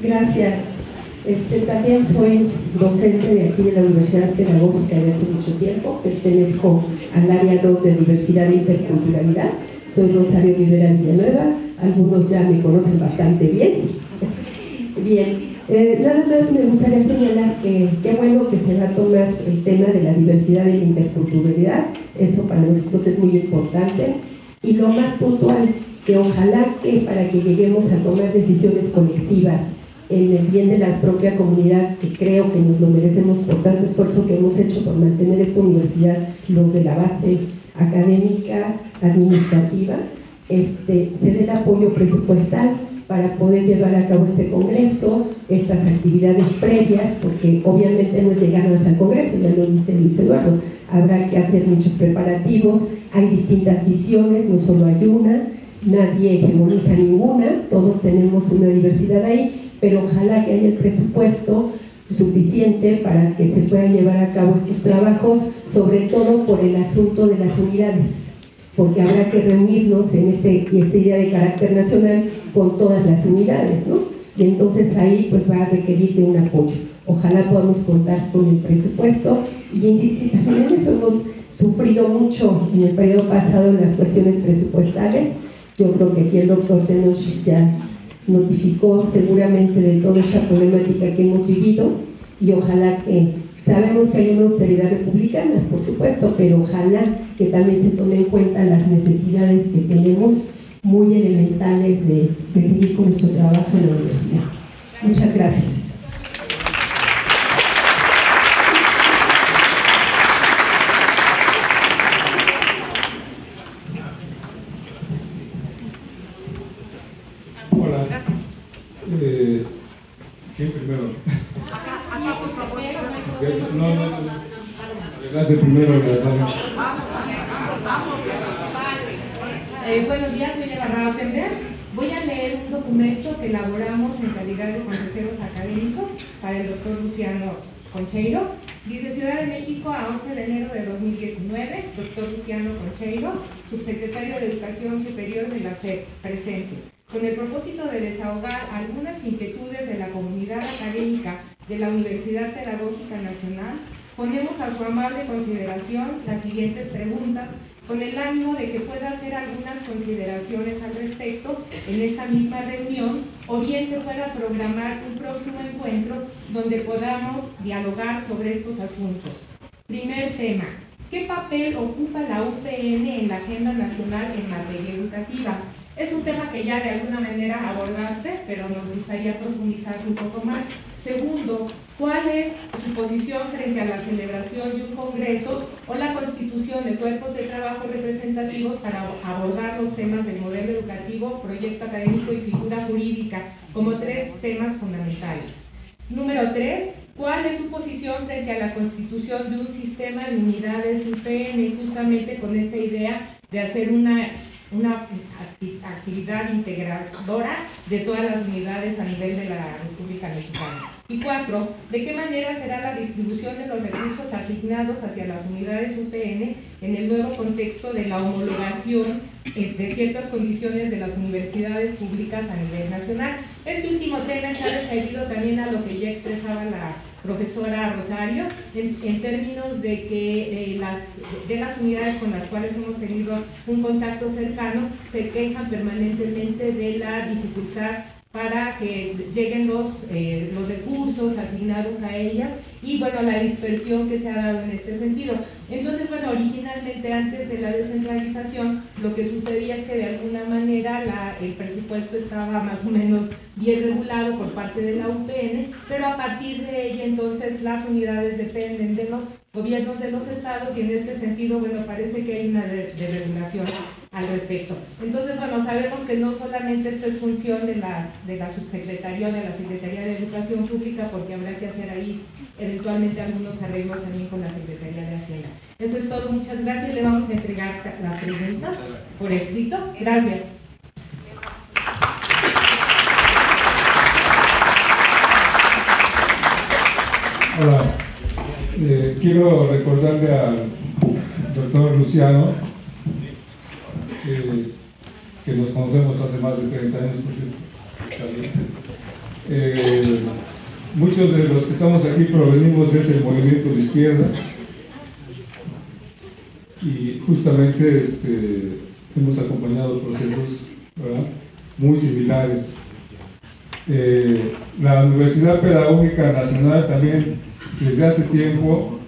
Gracias. También soy docente de aquí de la Universidad Pedagógica de hace mucho tiempo, pertenezco al área 2 de Diversidad e Interculturalidad. Soy Rosario Rivera Villanueva, algunos ya me conocen bastante bien. Bien, nada más me gustaría señalar que qué bueno que se va a tomar el tema de la diversidad y la interculturalidad, eso para nosotros es muy importante, y lo más puntual, que ojalá que para que lleguemos a tomar decisiones colectivas en el bien de la propia comunidad, que creo que nos lo merecemos por tanto esfuerzo que hemos hecho por mantener esta universidad, los de la base académica, administrativa, se dé el apoyo presupuestal para poder llevar a cabo este congreso, estas actividades previas, porque obviamente no es llegar más al congreso, ya lo dice Luis Eduardo, habrá que hacer muchos preparativos, hay distintas visiones, no solo hay una, nadie hegemoniza ninguna, todos tenemos una diversidad ahí, pero ojalá que haya el presupuesto suficiente para que se puedan llevar a cabo estos trabajos, sobre todo por el asunto de las unidades, porque habrá que reunirnos en esta idea de carácter nacional con todas las unidades, ¿no? Y entonces ahí pues va a requerir de un apoyo. Ojalá podamos contar con el presupuesto y insistir también en eso. Hemos sufrido mucho en el periodo pasado en las cuestiones presupuestales. Yo creo que aquí el doctor Tenoch ya notificó seguramente de toda esta problemática que hemos vivido y ojalá que, sabemos que hay una austeridad republicana, por supuesto, pero ojalá que también se tome en cuenta las necesidades que tenemos muy elementales de seguir con nuestro trabajo en la universidad. Muchas gracias. ¿Quién primero? No. Gracias primero. Buenos días, soy Eva Rautenberg. Voy a leer un documento que elaboramos en calidad de consejeros académicos para el doctor Luciano Concheiro. Dice: Ciudad de México, a 11 de enero de 2019, doctor Luciano Concheiro, subsecretario de Educación Superior de la SEP, presente. Con el propósito de desahogar algunas inquietudes de la comunidad académica de la Universidad Pedagógica Nacional, ponemos a su amable consideración las siguientes preguntas, con el ánimo de que pueda hacer algunas consideraciones al respecto en esta misma reunión, o bien se pueda programar un próximo encuentro donde podamos dialogar sobre estos asuntos. Primer tema: ¿qué papel ocupa la UPN en la agenda nacional en materia educativa? Es un tema que ya de alguna manera abordaste, pero nos gustaría profundizar un poco más. Segundo, ¿cuál es su posición frente a la celebración de un congreso o la constitución de cuerpos de trabajo representativos para abordar los temas del modelo educativo, proyecto académico y figura jurídica como tres temas fundamentales? Número 3, ¿cuál es su posición frente a la constitución de un sistema de unidades UPN, justamente con esta idea de hacer una actividad integradora de todas las unidades a nivel de la República Mexicana? Y 4, ¿de qué manera será la distribución de los recursos asignados hacia las unidades UPN en el nuevo contexto de la homologación de ciertas condiciones de las universidades públicas a nivel nacional? Este último tema está referido también a lo que ya expresaba la profesora Rosario, en términos de que las unidades con las cuales hemos tenido un contacto cercano se quejan permanentemente de la dificultad para que lleguen los recursos asignados a ellas y, bueno, la dispersión que se ha dado en este sentido. Entonces, bueno, originalmente antes de la descentralización, lo que sucedía es que de alguna manera el presupuesto estaba más o menos bien regulado por parte de la UPN, pero a partir de ella entonces las unidades dependen de los gobiernos de los estados y en este sentido, bueno, parece que hay una desregulación al respecto. Entonces, bueno, sabemos que no solamente esto es función de la subsecretaría o de la Secretaría de Educación Pública, porque habrá que hacer ahí eventualmente algunos arreglos también con la Secretaría de Hacienda. Eso es todo, muchas gracias. Le vamos a entregar las preguntas por escrito. Gracias. Hola, Quiero recordarle al doctor Luciano que nos conocemos hace más de 30 años, por cierto. Muchos de los que estamos aquí provenimos de ese movimiento de izquierda y justamente hemos acompañado procesos, ¿verdad?, muy similares. La Universidad Pedagógica Nacional también desde hace tiempo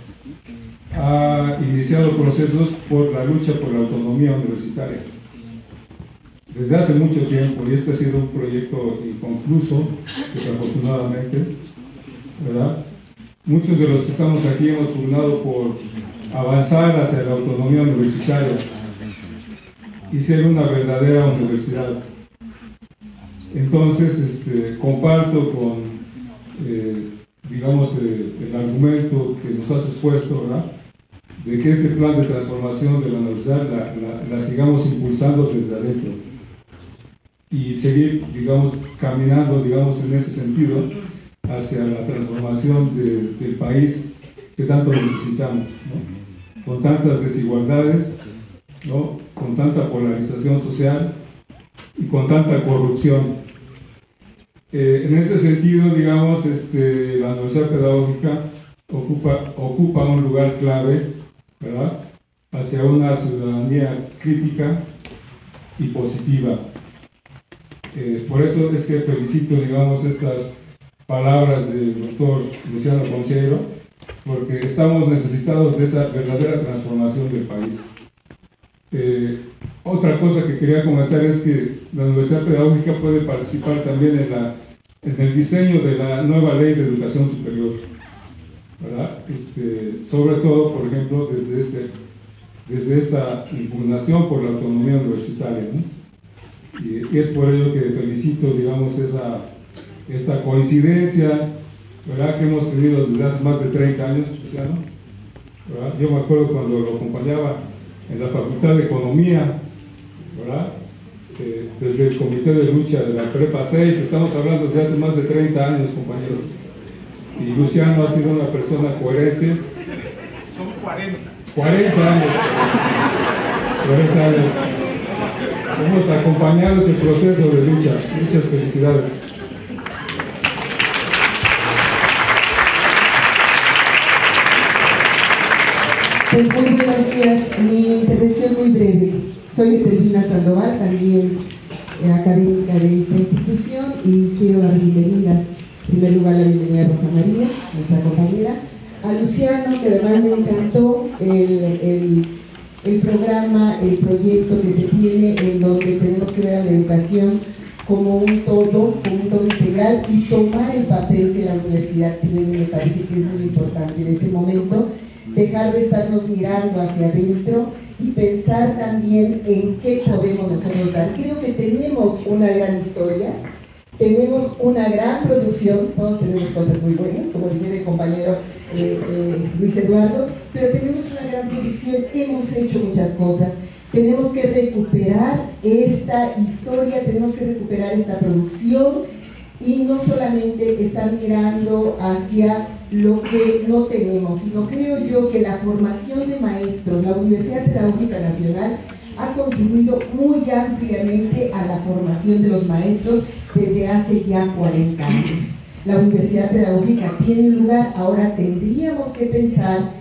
ha iniciado procesos por la lucha por la autonomía universitaria. Desde hace mucho tiempo, y este ha sido un proyecto inconcluso, desafortunadamente, ¿verdad? Muchos de los que estamos aquí hemos pugnado por avanzar hacia la autonomía universitaria y ser una verdadera universidad. Entonces, comparto con, digamos, el argumento que nos has expuesto, ¿verdad?, de que ese plan de transformación de la universidad la sigamos impulsando desde adentro y seguir, digamos, caminando, digamos, en ese sentido hacia la transformación del país que tanto necesitamos, ¿no?, con tantas desigualdades, ¿no?, con tanta polarización social y con tanta corrupción. En ese sentido, digamos, la Universidad Pedagógica ocupa un lugar clave, ¿verdad?, hacia una ciudadanía crítica y positiva. Por eso es que felicito, digamos, estas palabras del doctor Luciano Concheiro, porque estamos necesitados de esa verdadera transformación del país. Otra cosa que quería comentar es que la Universidad Pedagógica puede participar también en el diseño de la nueva ley de educación superior, ¿verdad? Sobre todo, por ejemplo, desde esta impugnación por la autonomía universitaria, ¿no? Y es por ello que felicito, digamos, esa coincidencia, ¿verdad?, que hemos tenido desde hace más de 30 años, Luciano, ¿verdad? Yo me acuerdo cuando lo acompañaba en la Facultad de Economía, ¿verdad?, desde el Comité de Lucha de la Prepa 6, estamos hablando de hace más de 30 años, compañeros. Y Luciano ha sido una persona coherente. Son 40. 40 años. 40 años. Hemos acompañado ese proceso de lucha. Muchas felicidades. Pues muy buenos días. Mi intervención muy breve. Soy Etelvina Sandoval, también académica de esta institución, y quiero dar bienvenidas, en primer lugar la bienvenida a Rosa María, nuestra compañera, a Luciano, que además me encantó el programa, el proyecto que se tiene, en donde tenemos que ver a la educación como un todo integral y tomar el papel que la universidad tiene. Me parece que es muy importante en este momento dejar de estarnos mirando hacia adentro y pensar también en qué podemos nosotros dar. Creo que tenemos una gran historia, tenemos una gran producción, todos tenemos cosas muy buenas, como dice el compañero Luis Eduardo, pero tenemos una gran producción, hemos hecho muchas cosas. Tenemos que recuperar esta historia, tenemos que recuperar esta producción y no solamente estar mirando hacia lo que no tenemos, sino creo yo que la formación de maestros, la Universidad Pedagógica Nacional ha contribuido muy ampliamente a la formación de los maestros desde hace ya 40 años. La Universidad Pedagógica tiene un lugar, ahora tendríamos que pensar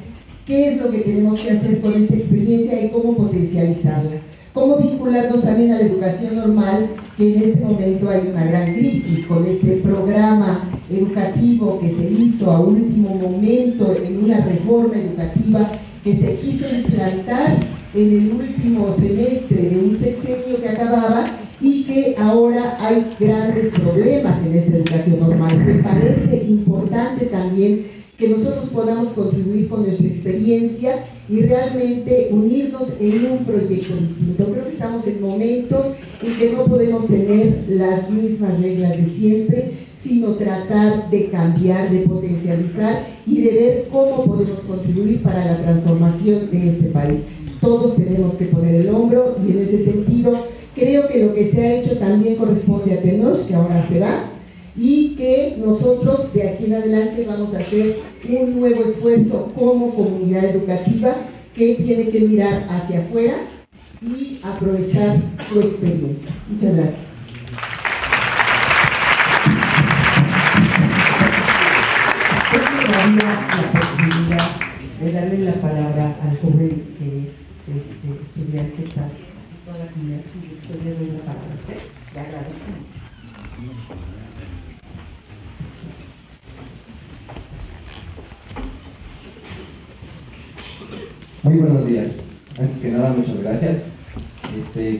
qué es lo que tenemos que hacer con esta experiencia y cómo potencializarla. Cómo vincularnos también a la educación normal, que en este momento hay una gran crisis con este programa educativo que se hizo a último momento en una reforma educativa que se quiso implantar en el último semestre de un sexenio que acababa y que ahora hay grandes problemas en esta educación normal. Me parece importante también que nosotros podamos contribuir con nuestra experiencia y realmente unirnos en un proyecto distinto. Creo que estamos en momentos en que no podemos tener las mismas reglas de siempre, sino tratar de cambiar, de potencializar y de ver cómo podemos contribuir para la transformación de este país. Todos tenemos que poner el hombro y en ese sentido creo que lo que se ha hecho también corresponde a Tenoch, que ahora se va, y que nosotros de aquí en adelante vamos a hacer un nuevo esfuerzo como comunidad educativa que tiene que mirar hacia afuera y aprovechar su experiencia. Muchas gracias. La posibilidad de darle la palabra al joven que es estudiante para toda la comunidad, y después le doy la palabra a usted. Le agradezco mucho. Muy buenos días. Antes que nada, muchas gracias.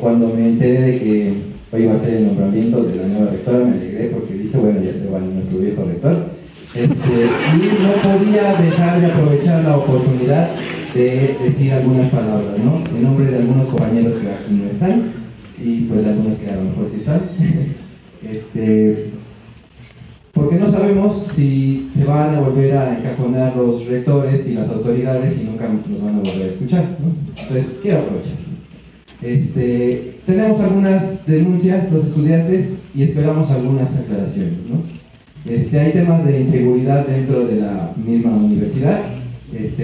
Cuando me enteré de que hoy iba a ser el nombramiento de la nueva rectora, me alegré porque dije, bueno, ya se va nuestro viejo rector. Y no podía dejar de aprovechar la oportunidad de decir algunas palabras, ¿no? En nombre de algunos compañeros que aquí no están y pues de algunos que a lo mejor sí están. Porque no sabemos si se van a volver a encajonar los rectores y las autoridades y nunca nos van a volver a escuchar, ¿no? Entonces, quiero aprovechar. Tenemos algunas denuncias, los estudiantes, y esperamos algunas aclaraciones, ¿no? Hay temas de inseguridad dentro de la misma universidad,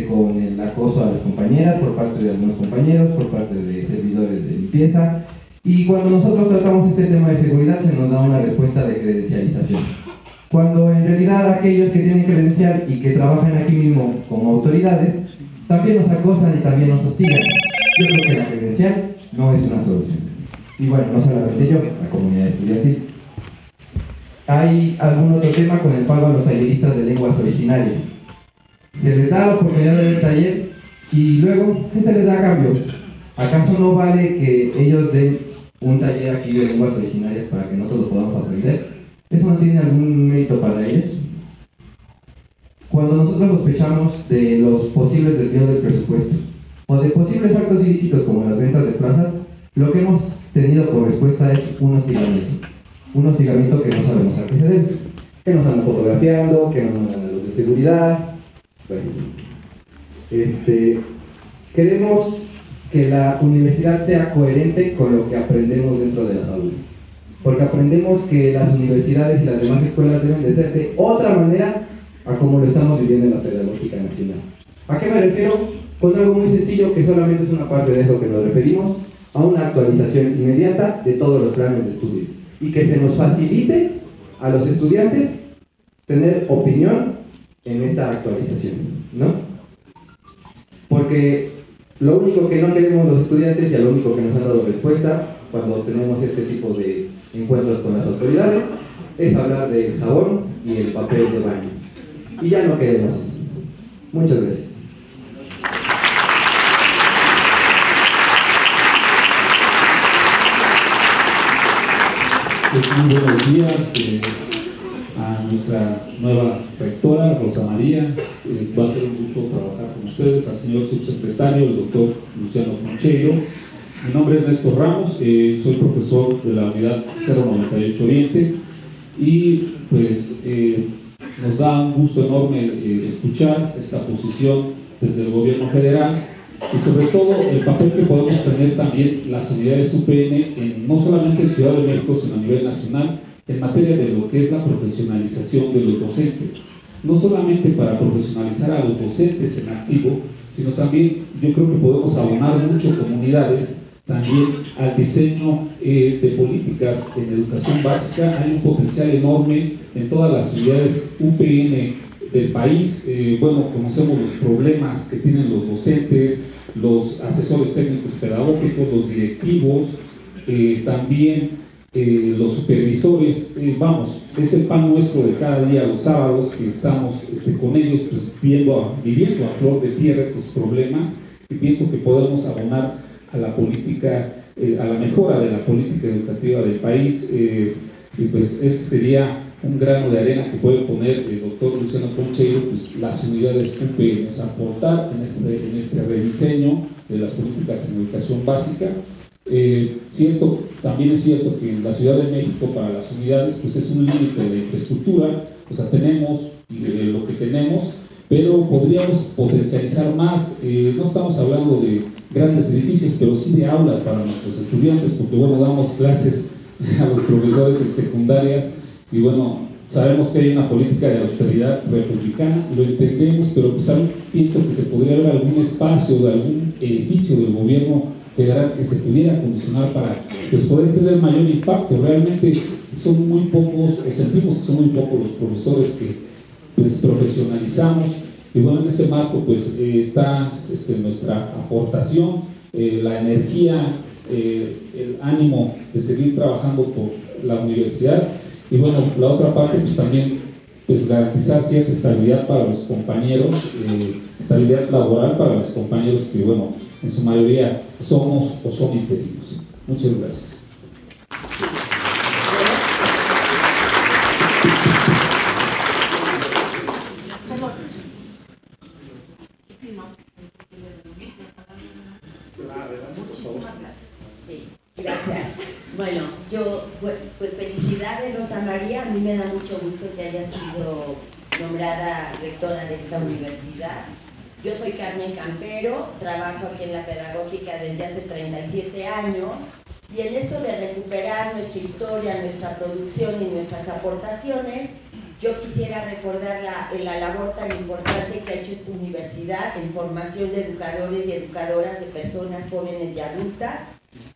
con el acoso a las compañeras por parte de algunos compañeros, por parte de servidores de limpieza, y cuando nosotros tratamos este tema de seguridad se nos da una respuesta de credencialización. Cuando en realidad aquellos que tienen credencial y que trabajan aquí mismo como autoridades, también nos acosan y también nos hostigan. Yo creo que la credencial no es una solución. Y bueno, no solamente yo, la comunidad estudiantil. ¿Hay algún otro tema con el pago a los talleristas de lenguas originarias? Se les da la oportunidad de ver el taller y luego, ¿qué se les da a cambio? ¿Acaso no vale que ellos den un taller aquí de lenguas originarias para que nosotros lo podamos aprender? ¿Eso no tiene algún mérito para ellos? Cuando nosotros sospechamos de los posibles desvíos del presupuesto o de posibles actos ilícitos como las ventas de plazas, lo que hemos tenido por respuesta es un hostigamiento. Un hostigamiento que no sabemos a qué se debe. Que nos andan fotografiando, que nos mandan a los de seguridad. Bueno, queremos que la universidad sea coherente con lo que aprendemos dentro de la salud. Porque aprendemos que las universidades y las demás escuelas deben de ser de otra manera a como lo estamos viviendo en la Pedagógica Nacional. ¿A qué me refiero? Con algo muy sencillo que solamente es una parte de eso que nos referimos, a una actualización inmediata de todos los planes de estudio y que se nos facilite a los estudiantes tener opinión en esta actualización, ¿no? Porque lo único que no queremos los estudiantes y a lo único que nos han dado respuesta cuando tenemos este tipo de encuentros con las autoridades es hablar del jabón y el papel de baño. Y ya no queremos eso. Muchas gracias. Muy buenos días a nuestra nueva rectora, Rosa María. Va a ser un gusto trabajar con ustedes, al señor subsecretario, el doctor Luciano Concheiro. Mi nombre es Néstor Ramos, soy profesor de la unidad 098 Oriente y pues nos da un gusto enorme escuchar esta posición desde el gobierno federal y sobre todo el papel que podemos tener también las unidades UPN, no solamente en Ciudad de México, sino a nivel nacional, en materia de lo que es la profesionalización de los docentes. No solamente para profesionalizar a los docentes en activo, sino también yo creo que podemos abonar mucho comunidades también al diseño de políticas en educación básica. Hay un potencial enorme en todas las unidades UPN del país. Bueno, conocemos los problemas que tienen los docentes, los asesores técnicos pedagógicos, los directivos, también los supervisores. Vamos, es el pan nuestro de cada día, los sábados, que estamos con ellos pues, viviendo a flor de tierra estos problemas, y pienso que podemos abonar a la política, a la mejora de la política educativa del país, y pues ese sería un grano de arena que puede poner el doctor Luciano Concheiro, pues las unidades UPN, o sea, aportar en este rediseño de las políticas en educación básica. También es cierto que en la Ciudad de México para las unidades pues es un límite de infraestructura, o sea, tenemos lo que tenemos, pero podríamos potencializar más. No estamos hablando de grandes edificios, pero sí de aulas para nuestros estudiantes, porque bueno, damos clases a los profesores en secundarias y bueno, Sabemos que hay una política de austeridad republicana, lo entendemos, pero pues también pienso que se podría haber algún espacio de algún edificio del gobierno federal que se pudiera acondicionar para pues, poder tener mayor impacto. Realmente son muy pocos, o sentimos que son muy pocos los profesores que pues, profesionalizamos, y bueno, en ese marco pues está nuestra aportación, la energía, el ánimo de seguir trabajando por la universidad. Y bueno, la otra parte pues también pues garantizar cierta estabilidad para los compañeros, estabilidad laboral para los compañeros que bueno, en su mayoría somos o son interinos. Muchas gracias. Gracias. Bueno, yo, pues felicidades Rosa María, a mí me da mucho gusto que haya sido nombrada rectora de esta universidad. Yo soy Carmen Campero, trabajo aquí en la pedagógica desde hace 37 años y en esto de recuperar nuestra historia, nuestra producción y nuestras aportaciones, yo quisiera recordar la labor tan importante que ha hecho esta universidad en formación de educadores y educadoras de personas jóvenes y adultas,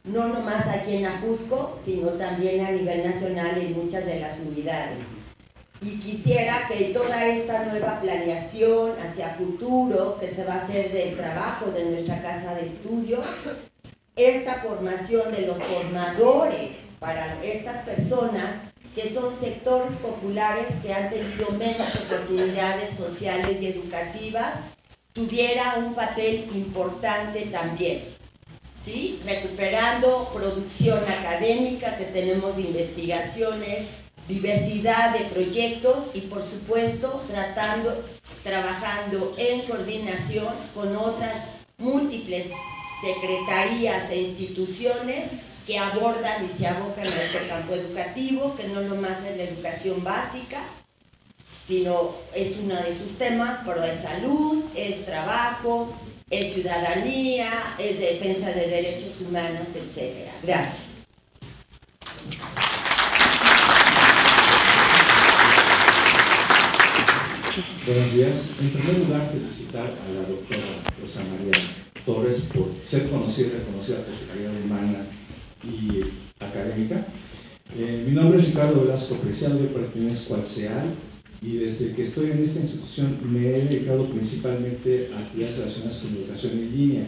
no nomás aquí en Ajusco, sino también a nivel nacional en muchas de las unidades. Y quisiera que toda esta nueva planeación hacia futuro que se va a hacer del trabajo de nuestra casa de estudio, esta formación de los formadores para estas personas que son sectores populares que han tenido menos oportunidades sociales y educativas, tuviera un papel importante también. ¿Sí? Recuperando producción académica que tenemos de investigaciones, diversidad de proyectos y por supuesto trabajando en coordinación con otras múltiples secretarías e instituciones que abordan y se abocan a este campo educativo, que no nomás es la educación básica, sino es uno de sus temas, pero es salud, es trabajo, es ciudadanía, es defensa de derechos humanos, etc. Gracias. Buenos días. En primer lugar, felicitar a la doctora Rosa María Torres por ser conocida y reconocida por su calidad humana y académica. Mi nombre es Ricardo Velasco Preciado, yo pertenezco al CEAL y desde que estoy en esta institución me he dedicado principalmente a actividades relacionadas con educación en línea.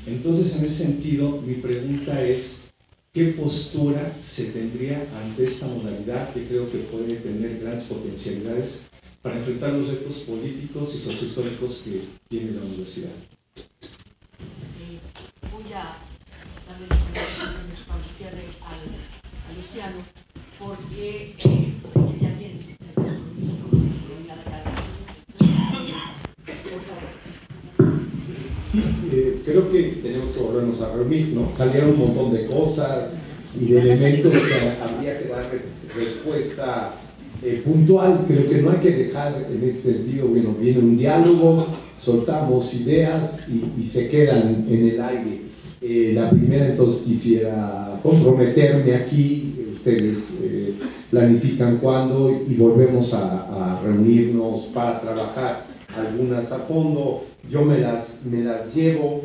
Entonces, en ese sentido, mi pregunta es, ¿qué postura se tendría ante esta modalidad que creo que puede tener grandes potencialidades para enfrentar los retos políticos y sociohistóricos que tiene la universidad? Voy a darle la palabra cuando cierre a Luciano, porque ya tiene su Sí, creo que tenemos que volvernos a reunir, ¿no? Salieron un montón de cosas y de elementos que habría que dar respuesta puntual. Creo que no hay que dejar en ese sentido, bueno, viene un diálogo, soltamos ideas y se quedan en el aire. La primera, entonces, quisiera comprometerme aquí, ustedes planifican cuándo y volvemos a reunirnos para trabajar algunas a fondo. Yo me las llevo,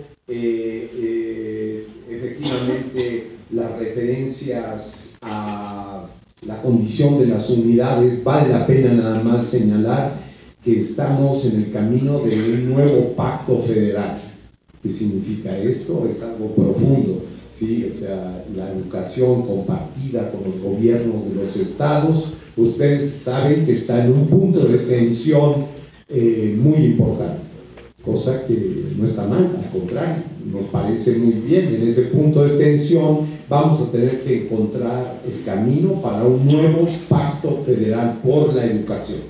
efectivamente las referencias a la condición de las unidades, vale la pena nada más señalar que estamos en el camino de un nuevo pacto federal. ¿Qué significa esto? Es algo profundo, ¿sí? O sea, la educación compartida con los gobiernos de los estados, ustedes saben que está en un punto de tensión muy importante, cosa que no está mal, al contrario, nos parece muy bien. En ese punto de tensión vamos a tener que encontrar el camino para un nuevo pacto federal por la educación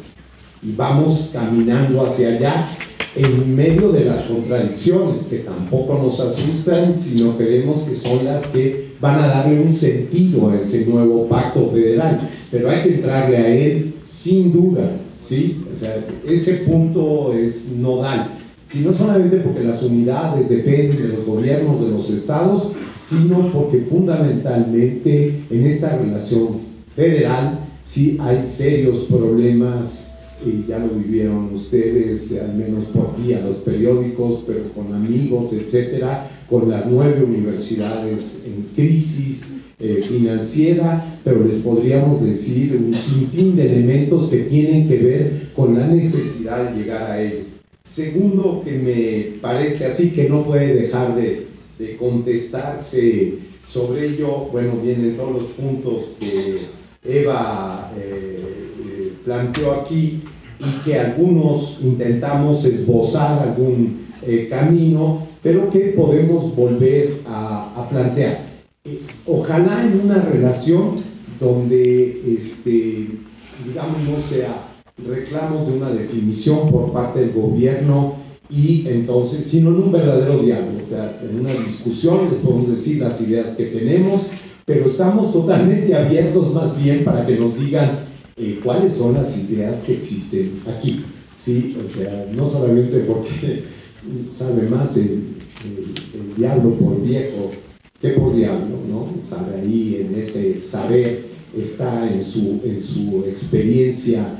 y vamos caminando hacia allá en medio de las contradicciones que tampoco nos asustan, sino creemos que son las que van a darle un sentido a ese nuevo pacto federal, pero hay que entrarle a él sin duda, ¿sí? O sea, ese punto es nodal, no solamente porque las unidades dependen de los gobiernos de los estados, sino porque fundamentalmente en esta relación federal sí hay serios problemas, ya lo vivieron ustedes, al menos por vía los periódicos, pero con amigos, etcétera, con las 9 universidades en crisis financiera, pero les podríamos decir un sinfín de elementos que tienen que ver con la necesidad de llegar a ellos. Segundo, que me parece así que no puede dejar de contestarse sobre ello, bueno, vienen todos los puntos que Eva planteó aquí y que algunos intentamos esbozar algún camino, pero que podemos volver a plantear. Ojalá en una relación donde, digamos, no sea reclamos de una definición por parte del gobierno y entonces, sino en un verdadero diálogo, o sea, en una discusión les podemos decir las ideas que tenemos, pero estamos totalmente abiertos más bien para que nos digan cuáles son las ideas que existen aquí, ¿sí? O sea, no solamente porque sabe más el diablo por viejo que por diablo, ¿no? Sabe ahí en ese saber, está en su experiencia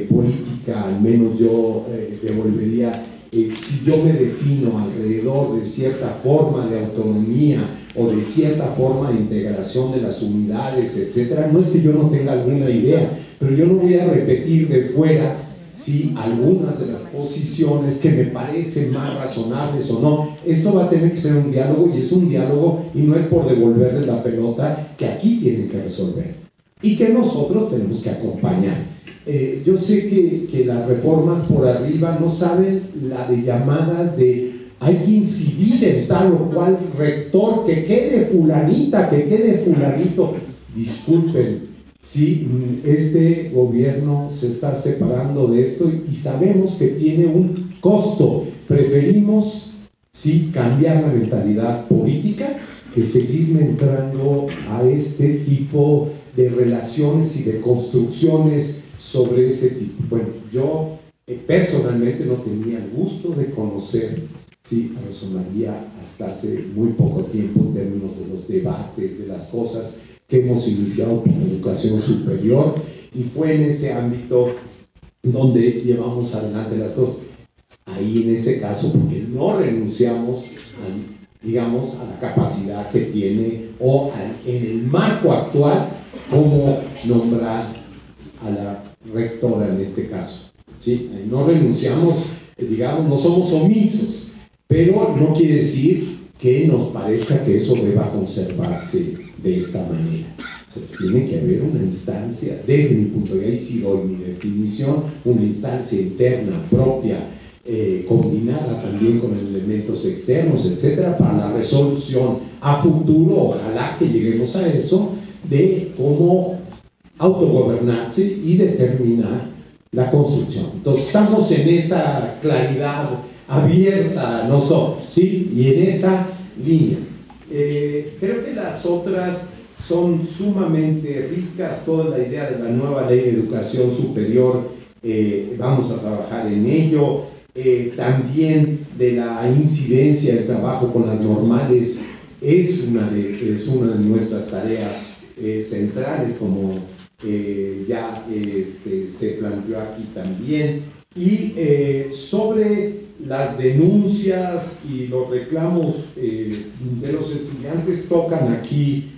política, al menos yo devolvería, si yo me defino alrededor de cierta forma de autonomía o de cierta forma de integración de las unidades, etcétera, no es que yo no tenga alguna idea, pero yo no voy a repetir de fuera si algunas de las posiciones que me parecen más razonables o no. Esto va a tener que ser un diálogo, y es un diálogo, y no es por devolverle la pelota, que aquí tienen que resolver y que nosotros tenemos que acompañar. Yo sé que las reformas por arriba no saben la de llamadas de hay que incidir en tal o cual rector, que quede fulanita, que quede fulanito. Disculpen, sí, este gobierno se está separando de esto y sabemos que tiene un costo. Preferimos, sí, cambiar la mentalidad política que seguir entrando a este tipo de relaciones y de construcciones sobre ese tipo. Bueno, yo personalmente no tenía el gusto de conocer, sí, a Rosa María hasta hace muy poco tiempo en términos de los debates, de las cosas que hemos iniciado con la educación superior, y fue en ese ámbito donde llevamos adelante las cosas. Ahí en ese caso, porque no renunciamos digamos, a la capacidad que tiene o en el marco actual cómo nombrar a la rectora en este caso, ¿sí? No renunciamos, digamos, no somos omisos, pero no quiere decir que nos parezca que eso deba conservarse de esta manera. O sea, tiene que haber una instancia, desde mi punto de vista, y sí doy mi definición, una instancia interna propia, combinada también con elementos externos, etcétera, para la resolución a futuro, ojalá que lleguemos a eso, de cómo autogobernarse y determinar la construcción. Entonces estamos en esa claridad abierta nosotros, ¿sí? Y en esa línea. Creo que las otras son sumamente ricas, toda la idea de la nueva ley de educación superior, vamos a trabajar en ello. También de la incidencia del trabajo con las normales es una de nuestras tareas centrales, como ya se planteó aquí también. Y sobre las denuncias y los reclamos de los estudiantes, tocan aquí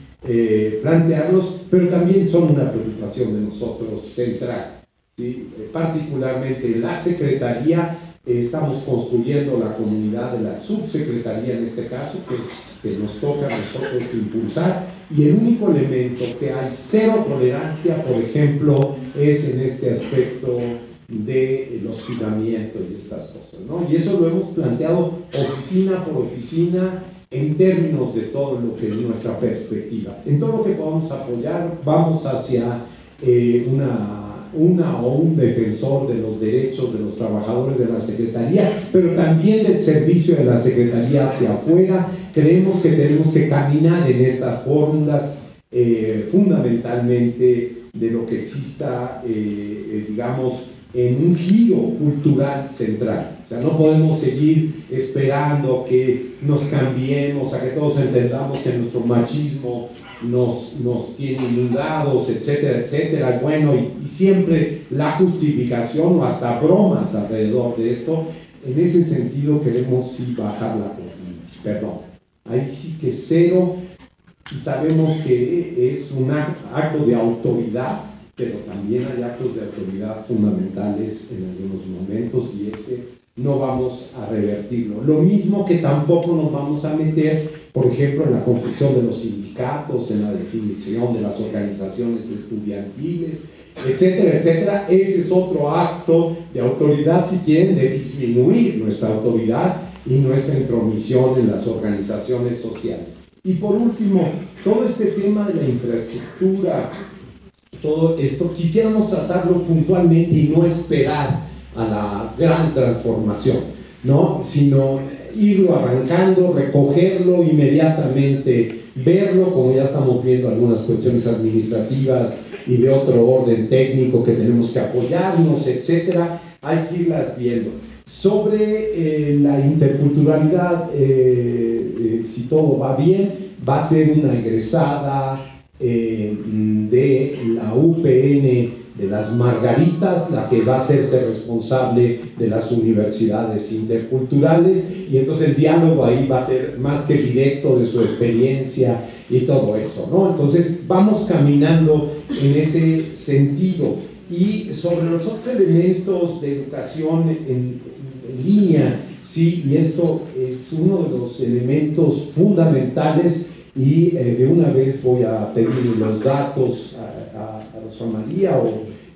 plantearlos, pero también son una preocupación de nosotros central, ¿sí? Particularmente la Secretaría. Estamos construyendo la comunidad de la subsecretaría en este caso, que nos toca a nosotros impulsar, y el único elemento que hay cero tolerancia, por ejemplo, es en este aspecto del hostigamiento y estas cosas, ¿no? Y eso lo hemos planteado oficina por oficina en términos de todo lo que es nuestra perspectiva. En todo lo que podamos apoyar, vamos hacia un defensor de los derechos de los trabajadores de la Secretaría, pero también del servicio de la Secretaría hacia afuera. Creemos que tenemos que caminar en estas fórmulas, fundamentalmente de lo que exista, digamos, en un giro cultural central. O sea, no podemos seguir esperando que nos cambiemos, a que todos entendamos que nuestro machismo nos tiene inundados, etcétera, etcétera. Bueno, y siempre la justificación o hasta bromas alrededor de esto. En ese sentido queremos sí bajar la cortina, perdón. Ahí sí que cero, y sabemos que es un acto de autoridad, pero también hay actos de autoridad fundamentales en algunos momentos, y ese no vamos a revertirlo. Lo mismo que tampoco nos vamos a meter, por ejemplo, en la construcción de los sindicatos, en la definición de las organizaciones estudiantiles, etcétera, etcétera. Ese es otro acto de autoridad, si quieren, de disminuir nuestra autoridad y nuestra intromisión en las organizaciones sociales. Y por último, todo este tema de la infraestructura, todo esto, quisiéramos tratarlo puntualmente y no esperar a la gran transformación, ¿no? Sino irlo arrancando, recogerlo inmediatamente, verlo, como ya estamos viendo algunas cuestiones administrativas y de otro orden técnico que tenemos que apoyarnos, etcétera. Hay que irlas viendo. Sobre la interculturalidad, si todo va bien, va a ser una egresada de la UPN de las Margaritas, la que va a hacerse responsable de las universidades interculturales, y entonces el diálogo ahí va a ser más que directo de su experiencia y todo eso, ¿no? Entonces vamos caminando en ese sentido. Y sobre los otros elementos de educación en línea, sí, y esto es uno de los elementos fundamentales, y de una vez voy a pedir los datos a Rosa María,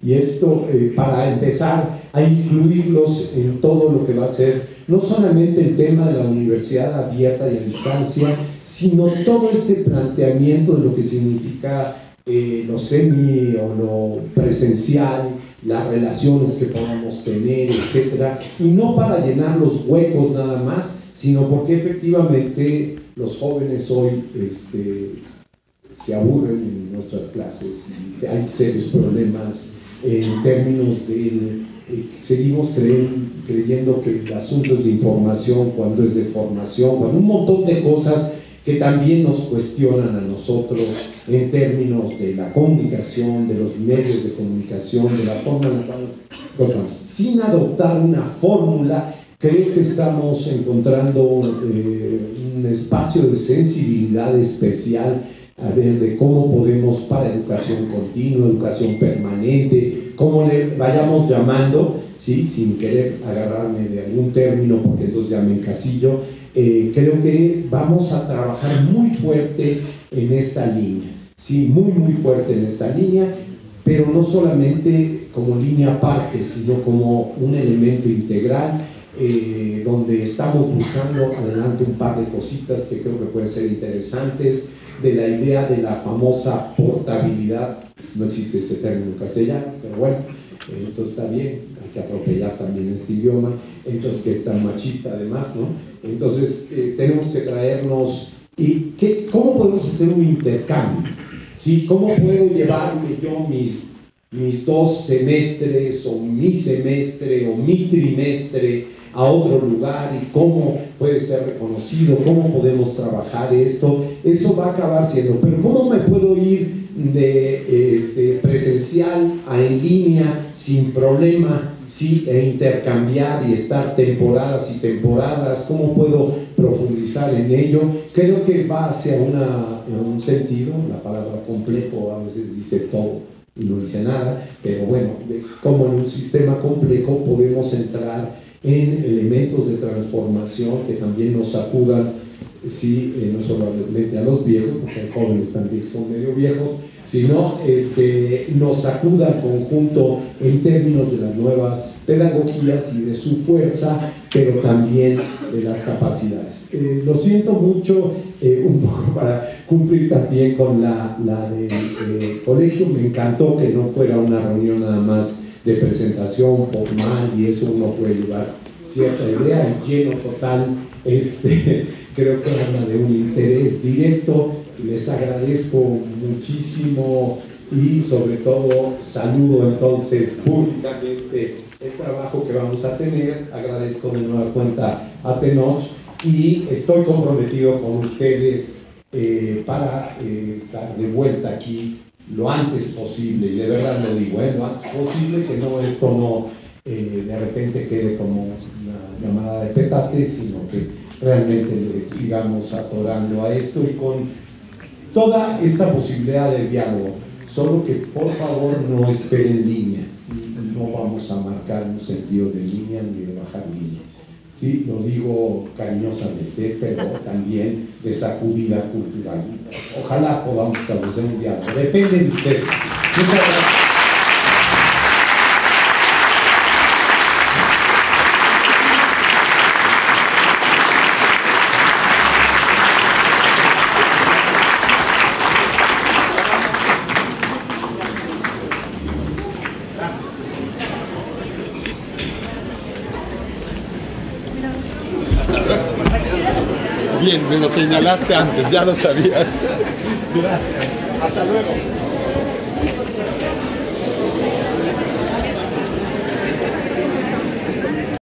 y esto para empezar a incluirlos en todo lo que va a ser no solamente el tema de la universidad abierta y a distancia, sino todo este planteamiento de lo que significa lo semi o lo presencial, las relaciones que podamos tener, etcétera, y no para llenar los huecos nada más, sino porque efectivamente los jóvenes hoy se aburren en nuestras clases, y hay serios problemas en términos de seguimos creyendo que el asunto es de información cuando es de formación, cuando un montón de cosas que también nos cuestionan a nosotros en términos de la comunicación, de los medios de comunicación, de la forma en la cual, sin adoptar una fórmula. Creo que estamos encontrando un espacio de sensibilidad especial a ver de cómo podemos, para educación continua, educación permanente, cómo le vayamos llamando, ¿sí? Sin querer agarrarme de algún término, porque entonces ya me encasillo. Creo que vamos a trabajar muy fuerte en esta línea, sí, muy fuerte en esta línea, pero no solamente como línea aparte, sino como un elemento integral, donde estamos buscando adelante un par de cositas que creo que pueden ser interesantes, de la idea de la famosa portabilidad. No existe ese término en castellano, pero bueno, entonces está bien, hay que atropellar también este idioma, entonces que es tan machista además, ¿no? Entonces tenemos que traernos, y ¿cómo podemos hacer un intercambio? ¿Sí? ¿Cómo puedo llevarme yo mis 2 semestres o mi semestre o mi trimestre a otro lugar, y cómo puede ser reconocido, cómo podemos trabajar esto? Eso va a acabar siendo, pero ¿cómo me puedo ir de presencial a en línea sin problema, sí, e intercambiar y estar temporadas y temporadas? ¿Cómo puedo profundizar en ello? Creo que va hacia un sentido, la palabra complejo a veces dice todo y no dice nada, pero bueno, como en un sistema complejo podemos entrar en elementos de transformación que también nos sacudan, sí, no solamente a los viejos, porque hay jóvenes también que son medio viejos, sino nos sacuda al conjunto en términos de las nuevas pedagogías y de su fuerza, pero también de las capacidades. Lo siento mucho, un poco para cumplir también con la del colegio. Me encantó que no fuera una reunión nada más de presentación formal, y eso uno puede llevar cierta idea, y lleno total, creo que habla de un interés directo. Les agradezco muchísimo, y sobre todo saludo entonces públicamente el trabajo que vamos a tener. Agradezco de nueva cuenta a Tenoch, y estoy comprometido con ustedes para estar de vuelta aquí lo antes posible, y de verdad lo digo, lo antes posible, que esto no de repente quede como una llamada de petate, sino que realmente le sigamos atorando a esto y con toda esta posibilidad de diálogo. Solo que por favor no esperen línea, no vamos a marcar un sentido de línea ni de bajar línea. Sí, lo digo cariñosamente, pero también de sacudida cultural. Ojalá podamos establecer un diálogo. Depende de ustedes. Muchas gracias. Bien, me lo señalaste antes, ya lo sabías. Gracias. Hasta luego.